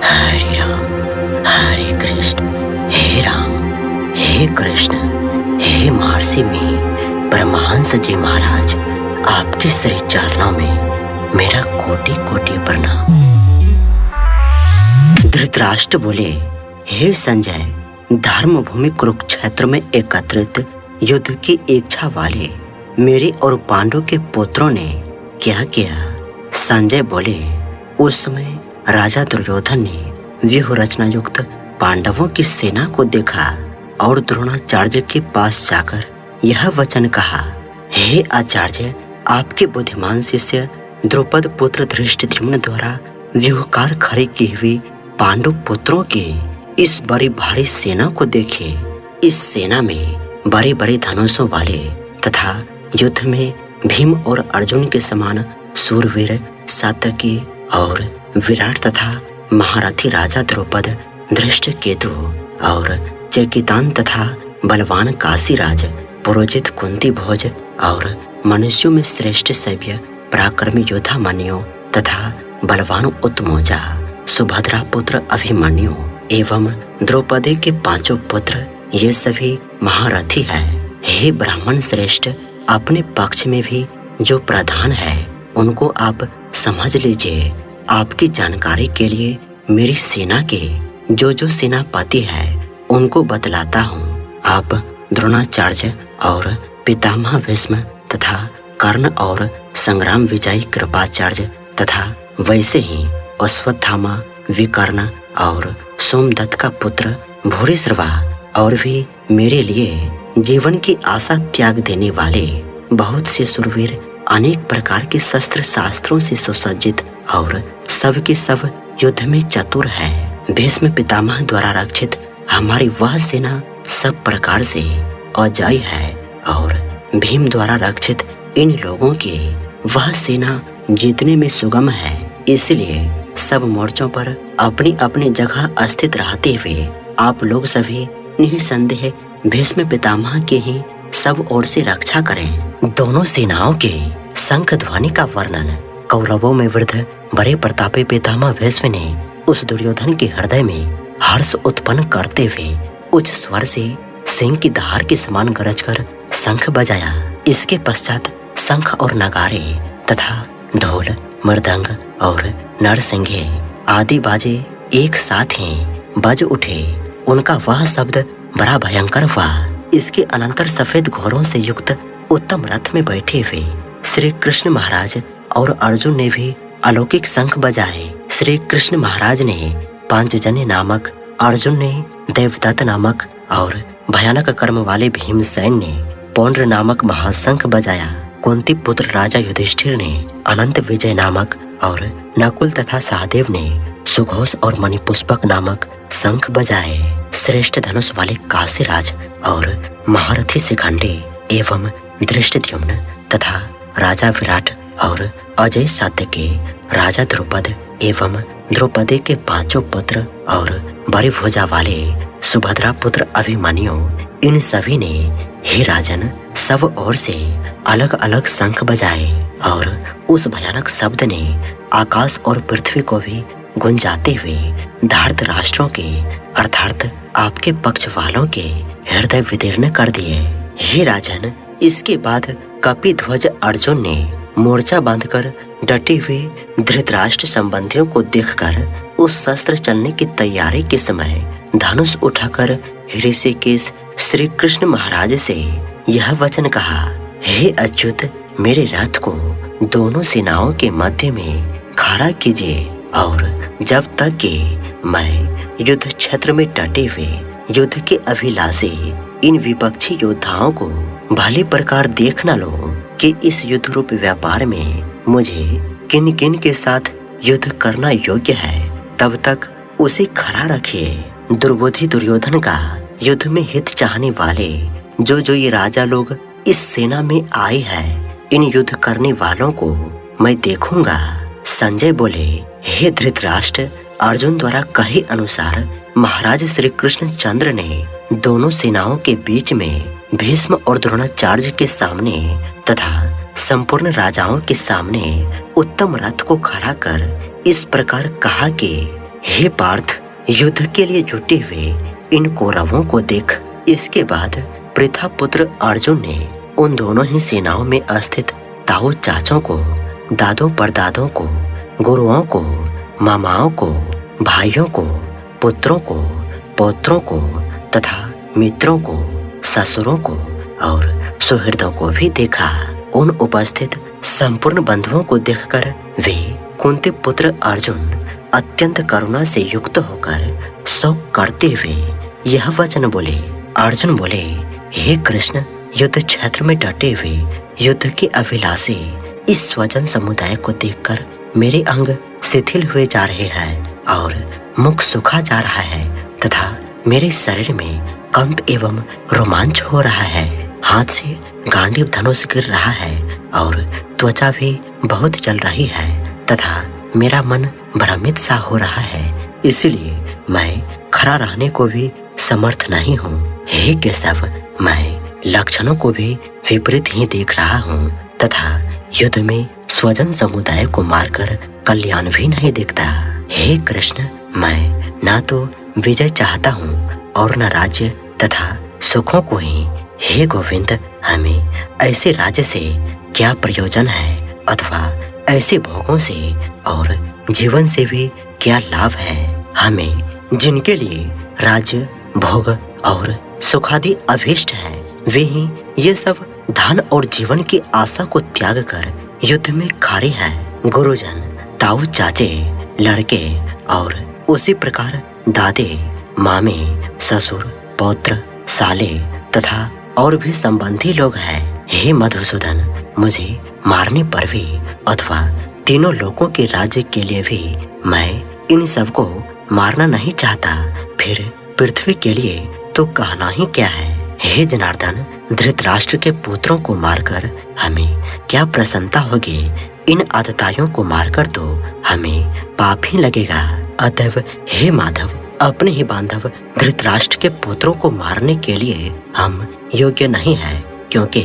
हरे राम हरे कृष्ण, हे राम हे कृष्ण, हे महर्षि में परमहंस जी महाराज, आपके श्री चरणों में मेरा कोटि कोटि प्रणाम। धृतराष्ट्र बोले, हे संजय, धर्म भूमि कुरुक्षेत्र में एकत्रित युद्ध की इच्छा वाले मेरे और पांडु के पुत्रों ने क्या किया? संजय बोले, उस समय राजा दुर्योधन ने व्यूह रचना युक्त पांडवों की सेना को देखा और द्रोणाचार्य के पास जाकर यह वचन कहा, हे आचार्य, आपके बुद्धिमान शिष्य द्रुपद पुत्र धृष्टद्युम्न द्वारा व्यूहकार खड़ी की हुई पांडु पुत्रों की इस बड़ी भारी सेना को देखे। इस सेना में बड़े बड़े धनुषों वाले तथा युद्ध में भीम और अर्जुन के समान सूरवीर सात्यकी और विराट तथा महारथी राजा द्रुपद, धृष्टकेतु और चेकितान तथा बलवान काशीराज, पुरोजित कुंती भोज और मनुष्यों में श्रेष्ठ सभ्य पराक्रमी योद्धा मन्यु तथा बलवान उत्तमोजा, सुभद्रा पुत्र अभिमन्यु एवं द्रौपदी के पांचों पुत्र, ये सभी महारथी है। हे ब्राह्मण श्रेष्ठ, अपने पक्ष में भी जो प्रधान है उनको आप समझ लीजिए। आपकी जानकारी के लिए मेरी सेना के जो सेनापति है उनको बतलाता हूँ। आप द्रोणाचार्य और पितामह भीष्म तथा कर्ण और संग्राम विजयी कृपाचार्य तथा वैसे ही अश्वत्थामा, विकर्ण और सोमदत्त का पुत्र भूरिश्रवा और भी मेरे लिए जीवन की आशा त्याग देने वाले बहुत से सुरवीर, अनेक प्रकार के शस्त्र शास्त्रों से सुसज्जित और सब के सब युद्ध में चतुर है। भीष्म पितामह द्वारा रक्षित हमारी वह सेना सब प्रकार से अजय है और भीम द्वारा रक्षित इन लोगों की वह सेना जीतने में सुगम है। इसलिए सब मोर्चों पर अपनी अपनी जगह स्थित रहते हुए आप लोग सभी निसंदेह भीष्म पितामह के ही सब ओर से रक्षा करें। दोनों सेनाओं के शंख ध्वनि का वर्णन कौरवों में वृद्ध बड़े प्रतापी पितामह भीष्म ने उस दुर्योधन के हृदय में हर्ष उत्पन्न करते हुए उच्च स्वर से सिंह की दहाड़ के समान गरजकर शंख बजाया। इसके पश्चात शंख और नगारे तथा ढोल, मृदंग और नरसिंगे आदि बाजे एक साथ ही बज उठे। उनका वह शब्द बड़ा भयंकर हुआ। इसके अनंतर सफेद घोड़ों से युक्त उत्तम रथ में बैठे हुए श्री कृष्ण महाराज और अर्जुन ने भी अलौकिक शंख बजाए। श्री कृष्ण महाराज ने पांचजन्य नामक, अर्जुन ने देवदत्त नामक और भयानक कर्म वाले भीमसेन ने पौंड्र नामक महाशंख बजाया। कुंती पुत्र राजा युधिष्ठिर ने अनंत विजय नामक और नकुल तथा सहदेव ने सुघोष और मणिपुष्पक नामक शंख बजाए। श्रेष्ठ धनुष वाले काशीराज और महारथी शिखंडी एवं धृष्टद्युम्न तथा राजा विराट और अजय सात्यकी, राजा द्रुपद एवं द्रौपदी के पांचों पुत्र और बड़ी भुजा वाले सुभद्रा पुत्र अभिमन्यु, इन सभी ने हे राजन सब ओर से अलग अलग शंख बजाए और उस भयानक शब्द ने आकाश और पृथ्वी को भी गुंजाते हुए धार्त राष्ट्रों के अर्थात आपके पक्ष वालों के हृदय विदीर्ण कर दिए। हे राजन, इसके बाद कपिध्वज अर्जुन ने मोर्चा बांधकर डटे हुए धृतराष्ट्र संबंधियों को देखकर उस शस्त्र चलने की तैयारी के समय धनुष उठाकर ऋषिकेश श्री कृष्ण महाराज से यह वचन कहा, हे अच्युत, मेरे रथ को दोनों सेनाओं के मध्य में खड़ा कीजिए और जब तक कि मैं युद्ध क्षेत्र में डटे हुए युद्ध के अभिलाषी इन विपक्षी योद्धाओं को भली प्रकार देख न लो कि इस युद्ध रूप व्यापार में मुझे किन किन के साथ युद्ध करना योग्य है, तब तक उसे खड़ा रखिए। दुर्बुद्धि दुर्योधन का युद्ध में हित चाहने वाले जो ये राजा लोग इस सेना में आए हैं, इन युद्ध करने वालों को मैं देखूंगा। संजय बोले, हे धृतराष्ट्र, अर्जुन द्वारा कहे अनुसार महाराज श्री कृष्ण चंद्र ने दोनों सेनाओं के बीच में भीष्म और द्रोणाचार्य के सामने तथा संपूर्ण राजाओं के सामने उत्तम रथ को खड़ा कर इस प्रकार कहा कि हे पार्थ, युद्ध के लिए जुटे हुए इन कौरवों को देख। इसके बाद पृथा पुत्र अर्जुन ने उन दोनों ही सेनाओं में स्थित ताऊ चाचों को, दादों परदादों को, गुरुओं को, मामाओं को, भाइयों को, पुत्रों को, पौत्रों को तथा मित्रों को, ससुरों को और सुहृदों को भी देखा। उन उपस्थित संपूर्ण बंधुओं को देखकर वे कुंती पुत्र अर्जुन अत्यंत करुणा से युक्त होकर शोक करते हुए यह वचन बोले। अर्जुन बोले, हे कृष्ण, युद्ध क्षेत्र में डटे हुए युद्ध के अभिलाषी इस स्वजन समुदाय को देखकर मेरे अंग शिथिल हुए जा रहे हैं और मुख सूखा जा रहा है तथा मेरे शरीर में कंप एवं रोमांच हो रहा है। हाथ से गांडीव धनुष गिर रहा है और त्वचा भी बहुत जल रही है तथा मेरा मन भ्रमित सा हो रहा है, इसलिए मैं खड़ा रहने को भी समर्थ नहीं हूँ। हे केशव, मैं लक्षणों को भी विपरीत ही देख रहा हूँ तथा युद्ध में स्वजन समुदाय को मारकर कल्याण भी नहीं दिखता। हे कृष्ण, मैं ना तो विजय चाहता हूँ और न राज्य तथा सुखों को ही। हे गोविंद, हमें ऐसे राज्य से क्या प्रयोजन है अथवा ऐसे भोगों से और जीवन से भी क्या लाभ है। हमें जिनके लिए राज्य, भोग और सुखादि अभीष्ट है, वे ही ये सब धन और जीवन की आशा को त्याग कर युद्ध में खड़े हैं। गुरुजन, ताऊ चाचे, लड़के और उसी प्रकार दादे, मामे, ससुर, पौत्र, साले तथा और भी संबंधी लोग हैं। हे मधुसूदन, मुझे मारने पर भी अथवा तीनों लोगों के राज्य के लिए भी मैं इन सबको मारना नहीं चाहता, फिर पृथ्वी के लिए तो कहना ही क्या है। हे जनार्दन, धृतराष्ट्र के पुत्रों को मारकर हमें क्या प्रसन्नता होगी। इन आतताइयों को मारकर तो हमें पाप ही लगेगा। अतएव हे माधव, अपने ही बांधव धृतराष्ट्र के पुत्रों को मारने के लिए हम योग्य नहीं हैं, क्योंकि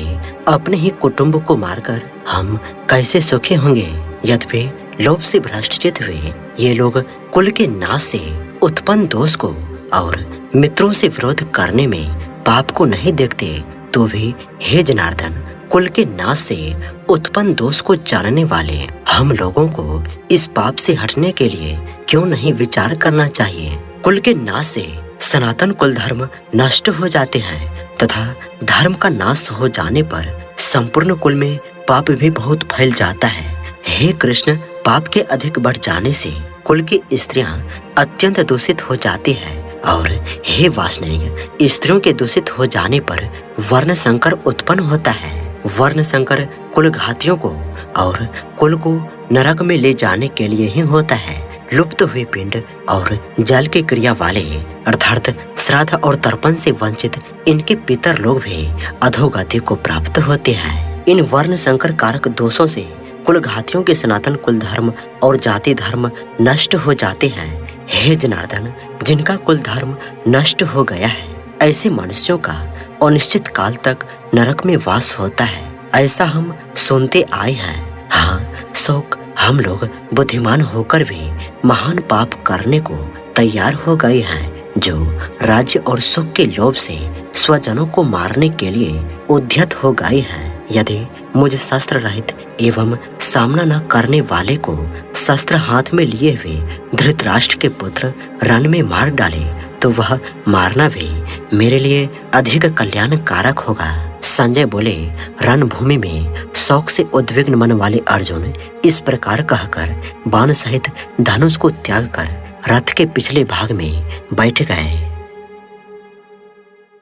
अपने ही कुटुंब को मारकर हम कैसे सुखी होंगे। यद्यपि लोभ से भ्रष्टचित हुए ये लोग कुल के नाश से उत्पन्न दोष को और मित्रों से विरोध करने में पाप को नहीं देखते, तो भी हे जनार्दन, कुल के नाश से उत्पन्न दोष को जानने वाले हम लोगों को इस पाप से हटने के लिए क्यों नहीं विचार करना चाहिए। कुल के नाश से सनातन कुल धर्म नष्ट हो जाते हैं तथा धर्म का नाश हो जाने पर संपूर्ण कुल में पाप भी बहुत फैल जाता है। हे कृष्ण, पाप के अधिक बढ़ जाने से कुल की स्त्रियां अत्यंत दूषित हो जाती है और हे वासनेय, स्त्रियों के दूषित हो जाने पर वर्ण संकर उत्पन्न होता है। वर्ण संकर कुल घातियों को और कुल को नरक में ले जाने के लिए ही होता है। लुप्त हुए पिंड और जल की क्रिया वाले अर्थात श्राद्ध और तर्पण से वंचित इनके पितर लोग भी अधोगति को प्राप्त होते हैं। इन वर्ण संकर कारक दोषों से कुल घातियों के सनातन कुल धर्म और जाति धर्म नष्ट हो जाते हैं। हे जनार्दन, जिनका कुल धर्म नष्ट हो गया है, ऐसे मनुष्यों का अनिश्चित काल तक नरक में वास होता है, ऐसा हम सुनते आए हैं। हाँ, शोक हम लोग बुद्धिमान होकर भी महान पाप करने को तैयार हो गए हैं, जो राज्य और सुख के लोभ से स्वजनों को मारने के लिए उद्यत हो गए हैं। यदि मुझ शस्त्र रहित एवं सामना न करने वाले को शस्त्र हाथ में लिए हुए धृतराष्ट्र के पुत्र रण में मार डाले, तो वह मारना भी मेरे लिए अधिक कल्याणकारक होगा। संजय बोले, रणभूमि में शौक से उद्विग्न मन वाले अर्जुन इस प्रकार कहकर बाण सहित धनुष को त्याग कर रथ के पिछले भाग में बैठ गए।